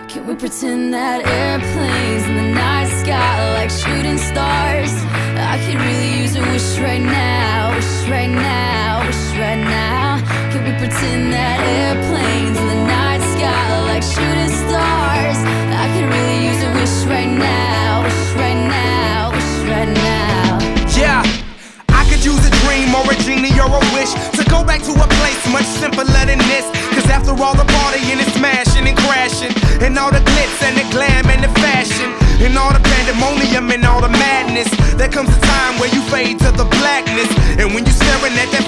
Can we pretend that airplanes in the night sky like shooting stars? I could really use a wish right now, wish right now, wish right now. Can we pretend that airplanes in the night sky like shooting stars? I could really use a wish right now, wish right now, wish right now. Yeah, I could use a dream or a genie or a wish to go back to a place much simpler than this. Cause after all the partying and smashing and crashing, and all the glitz and the glam and the fashion, and all the pandemonium and all the madness, there comes a time where you fade to the blackness. And when you're staring at that